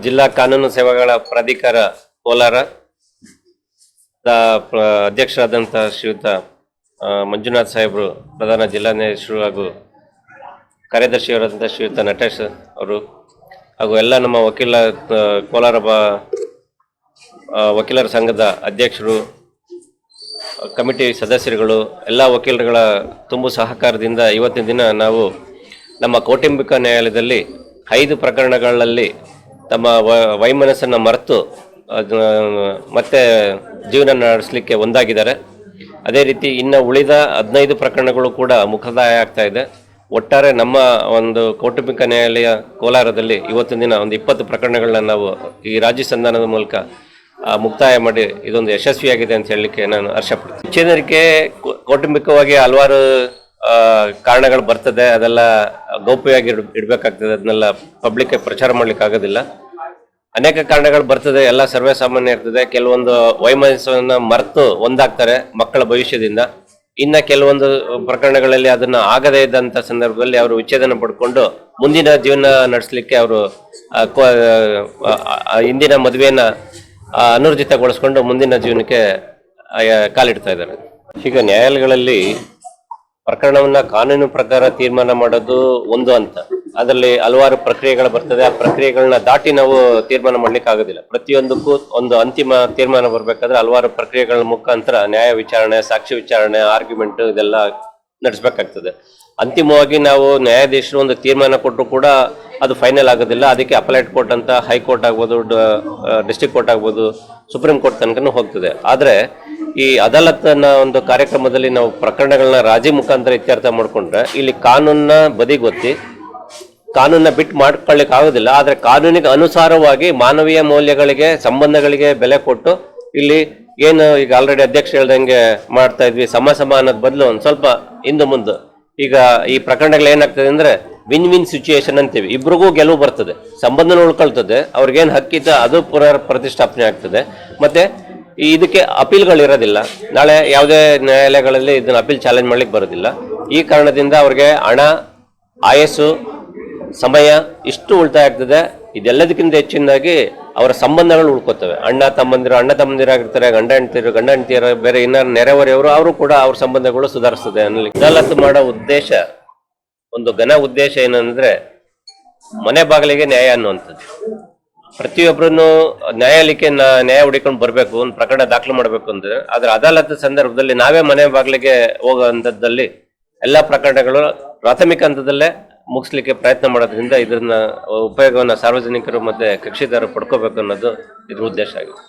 ಜಿಲ್ಲಾ ಕಾನೂನು ಸೇವೆಗಳ ಪ್ರಾಧಿಕಾರ ಕೋಲಾರ ಅಧ್ಯಕ್ಷರಾದಂಥ ಶ್ರೀಯುತ ಮಂಜುನಾಥ್ ಸಾಹೇಬರು, ಪ್ರಧಾನ ಜಿಲ್ಲಾ ನ್ಯಾಯಾಧೀಶರು ಹಾಗೂ ಕಾರ್ಯದರ್ಶಿಯವರಾದಂಥ ಶ್ರೀಯುತ ನಟೇಶ್ ಅವರು ಹಾಗೂ ಎಲ್ಲ ನಮ್ಮ ಕೋಲಾರ ವಕೀಲರ ಸಂಘದ ಅಧ್ಯಕ್ಷರು, ಕಮಿಟಿ ಸದಸ್ಯರುಗಳು, ಎಲ್ಲ ವಕೀಲರುಗಳ ತುಂಬು ಸಹಕಾರದಿಂದ ಇವತ್ತಿನ ದಿನ ನಾವು ನಮ್ಮ ಕೌಟುಂಬಿಕ ನ್ಯಾಯಾಲಯದಲ್ಲಿ 5 ಪ್ರಕರಣಗಳಲ್ಲಿ ತಮ್ಮ ವೈಮನಸ್ಸನ್ನು ಮರೆತು ಮತ್ತೆ ಜೀವನ ನಡೆಸಲಿಕ್ಕೆ ಒಂದಾಗಿದ್ದಾರೆ. ಅದೇ ರೀತಿ ಇನ್ನು ಉಳಿದ 15 ಪ್ರಕರಣಗಳು ಕೂಡ ಮುಕ್ತಾಯ ಆಗ್ತಾ ಇದೆ. ಒಟ್ಟಾರೆ ನಮ್ಮ ಒಂದು ಕೌಟುಂಬಿಕ ನ್ಯಾಯಾಲಯ ಕೋಲಾರದಲ್ಲಿ ಇವತ್ತಿನ ದಿನ ಒಂದು 20 ಪ್ರಕರಣಗಳನ್ನ ನಾವು ಈ ರಾಜ್ಯ ಸಂಧಾನದ ಮೂಲಕ ಮುಕ್ತಾಯ ಮಾಡಿ ಇದೊಂದು ಯಶಸ್ವಿಯಾಗಿದೆ ಅಂತ ಹೇಳಲಿಕ್ಕೆ ನಾನು ಹರ್ಷಪಡ್ತೀನಿ. ವಿಚ್ಛೇದನಕ್ಕೆ ಕೌಟುಂಬಿಕವಾಗಿ ಹಲವಾರು ಕಾರಣಗಳು ಬರ್ತದೆ, ಅದೆಲ್ಲ ಗೌಪ್ಯವಾಗಿ ಇಡಬೇಕಾಗ್ತದೆ, ಅದನ್ನೆಲ್ಲ ಪಬ್ಲಿಕ್ಗೆ ಪ್ರಚಾರ ಮಾಡ್ಲಿಕ್ಕೆ ಆಗೋದಿಲ್ಲ. ಅನೇಕ ಕಾರಣಗಳು ಬರ್ತದೆ, ಎಲ್ಲ ಸರ್ವೇ ಸಾಮಾನ್ಯ ಇರ್ತದೆ. ಕೆಲವೊಂದು ವೈಮನಸ್ಸನ್ನ ಮರೆತು ಒಂದಾಗ್ತಾರೆ ಮಕ್ಕಳ ಭವಿಷ್ಯದಿಂದ. ಇನ್ನ ಕೆಲವೊಂದು ಪ್ರಕರಣಗಳಲ್ಲಿ ಅದನ್ನ ಆಗದೇ ಇದ್ದಂಥ ಸಂದರ್ಭದಲ್ಲಿ ಅವರು ವಿಚ್ಛೇದನ ಪಡ್ಕೊಂಡು ಮುಂದಿನ ಜೀವನ ನಡೆಸಲಿಕ್ಕೆ ಅವರು ಇಂದಿನ ಮದುವೆಯನ್ನ ಅನೂರ್ಜಿತಗೊಳಿಸ್ಕೊಂಡು ಮುಂದಿನ ಜೀವನಕ್ಕೆ ಕಾಲಿಡ್ತಾ ಇದ್ದಾರೆ. ಈಗ ನ್ಯಾಯಾಲಯಗಳಲ್ಲಿ ಪ್ರಕರಣವನ್ನ ಕಾನೂನು ಪ್ರಕಾರ ತೀರ್ಮಾನ ಮಾಡೋದು ಒಂದು ಹಂತ, ಅದರಲ್ಲಿ ಹಲವಾರು ಪ್ರಕ್ರಿಯೆಗಳು ಬರ್ತದೆ. ಆ ಪ್ರಕ್ರಿಯೆಗಳನ್ನ ದಾಟಿ ನಾವು ತೀರ್ಮಾನ ಮಾಡ್ಲಿಕ್ಕೆ ಆಗೋದಿಲ್ಲ. ಪ್ರತಿಯೊಂದಕ್ಕೂ ಒಂದು ಅಂತಿಮ ತೀರ್ಮಾನ ಬರ್ಬೇಕಾದ್ರೆ ಹಲವಾರು ಪ್ರಕ್ರಿಯೆಗಳ ಮುಖಾಂತರ ನ್ಯಾಯ ವಿಚಾರಣೆ, ಸಾಕ್ಷಿ ವಿಚಾರಣೆ, ಆರ್ಗ್ಯುಮೆಂಟ್ ಇದೆಲ್ಲ ನಡೆಸಬೇಕಾಗ್ತದೆ. ಅಂತಿಮವಾಗಿ ನಾವು ನ್ಯಾಯಾಧೀಶರು ಒಂದು ತೀರ್ಮಾನ ಕೊಟ್ಟರು ಕೂಡ ಅದು ಫೈನಲ್ ಆಗೋದಿಲ್ಲ. ಅದಕ್ಕೆ ಅಪಲೈಟ್ ಕೋರ್ಟ್ ಅಂತ ಹೈಕೋರ್ಟ್ ಆಗ್ಬೋದು, ಡಿಸ್ಟ್ರಿಕ್ಟ್ ಕೋರ್ಟ್ ಆಗ್ಬೋದು, ಸುಪ್ರೀಂ ಕೋರ್ಟ್ ತನಕನೂ ಹೋಗ್ತದೆ. ಆದರೆ ಈ ಅದಾಲತ್ನ ಒಂದು ಕಾರ್ಯಕ್ರಮದಲ್ಲಿ ನಾವು ಪ್ರಕರಣಗಳನ್ನ ರಾಜಿ ಮುಖಾಂತರ ಇತ್ಯರ್ಥ ಮಾಡ್ಕೊಂಡ್ರೆ ಇಲ್ಲಿ ಕಾನೂನನ್ನ ಬದಿಗೊತ್ತಿ ಕಾನೂನನ್ನ ಬಿಟ್ಟು ಮಾಡ್ಕೊಳ್ಳಿಕ್ಕೆ ಆಗೋದಿಲ್ಲ. ಆದರೆ ಕಾನೂನಿಗೆ ಅನುಸಾರವಾಗಿ ಮಾನವೀಯ ಮೌಲ್ಯಗಳಿಗೆ, ಸಂಬಂಧಗಳಿಗೆ ಬೆಲೆ ಕೊಟ್ಟು ಇಲ್ಲಿ ಏನು ಈಗ ಆಲ್ರೆಡಿ ಅಧ್ಯಕ್ಷ ಹೇಳ್ದಂಗೆ ಮಾಡ್ತಾ ಇದ್ವಿ, ಸಮ ಅನ್ನೋದ್ ಬದಲು ಒಂದು ಸ್ವಲ್ಪ ಹಿಂದೆ ಮುಂದೆ ಈಗ ಈ ಪ್ರಕರಣಗಳು ಏನಾಗ್ತದೆ ಅಂದ್ರೆ ವಿನ್ ವಿನ್ ಸಿಚುಯೇಷನ್ ಅಂತೀವಿ. ಇಬ್ರಿಗೂ ಗೆಲುವು ಬರ್ತದೆ, ಸಂಬಂಧನ ಉಳ್ಕೊಳ್ತದೆ, ಅವ್ರಿಗೇನು ಹಕ್ಕಿತ್ತು ಅದು ಪುನರ್ ಪ್ರತಿಷ್ಠಾಪನೆ ಆಗ್ತದೆ. ಮತ್ತೆ ಇದಕ್ಕೆ ಅಪೀಲ್ಗಳು ಇರೋದಿಲ್ಲ. ನಾಳೆ ಯಾವುದೇ ನ್ಯಾಯಾಲಯಗಳಲ್ಲಿ ಇದನ್ನ ಅಪೀಲ್ ಚಾಲೆಂಜ್ ಮಾಡ್ಲಿಕ್ಕೆ ಬರೋದಿಲ್ಲ. ಈ ಕಾರಣದಿಂದ ಅವ್ರಿಗೆ ಹಣ, ಆಯಸ್ಸು, ಸಮಯ ಇಷ್ಟು ಉಳಿತಾಯ ಆಗ್ತದೆ. ಇದೆಲ್ಲದಕ್ಕಿಂತ ಹೆಚ್ಚಿನದಾಗಿ ಅವರ ಸಂಬಂಧಗಳು ಉಳ್ಕೋತವೆ. ಅಣ್ಣ ತಮ್ಮಂದಿರಾಗಿರ್ತಾರೆ, ಗಂಡ ಹೆಂಡತಿಯರು, ಬೇರೆ ಇನ್ನ ನೆರೆಹೊರೆಯವರು, ಅವರು ಕೂಡ ಅವ್ರ ಸಂಬಂಧಗಳು ಸುಧಾರಿಸ್ತದೆ ಅನ್ನಲಿ. ಅದಾಲತ್ ಮಾಡೋ ಉದ್ದೇಶ, ಒಂದು ಘನ ಉದ್ದೇಶ ಏನಂದ್ರೆ ಮನೆ ಬಾಗಿಲಿಗೆ ನ್ಯಾಯ ಅನ್ನುವಂಥದ್ದು. ಪ್ರತಿಯೊಬ್ಬರನ್ನು ನ್ಯಾಯಾಲಯಕ್ಕೆ ನ್ಯಾಯ ಹುಡಿಕೊಂಡು ಬರಬೇಕು, ಒಂದು ಪ್ರಕರಣ ದಾಖಲು ಮಾಡಬೇಕು ಅಂದ್ರೆ. ಆದ್ರೆ ಅದಾಲತ್ ಸಂದರ್ಭದಲ್ಲಿ ನಾವೇ ಮನೆ ಬಾಗಿಲಿಗೆ ಹೋಗೋ ಹಂತದಲ್ಲಿ ಎಲ್ಲಾ ಪ್ರಕರಣಗಳು ಪ್ರಾಥಮಿಕ ಹಂತದಲ್ಲೇ ಮುಗಿಸ್ಲಿಕ್ಕೆ ಪ್ರಯತ್ನ ಮಾಡೋದ್ರಿಂದ ಇದನ್ನ ಉಪಯೋಗವನ್ನ ಸಾರ್ವಜನಿಕರು ಮತ್ತೆ ಕಕ್ಷಿದಾರರು ಪಡ್ಕೋಬೇಕು ಅನ್ನೋದು ಇದ್ರ ಉದ್ದೇಶ ಆಗಿದೆ.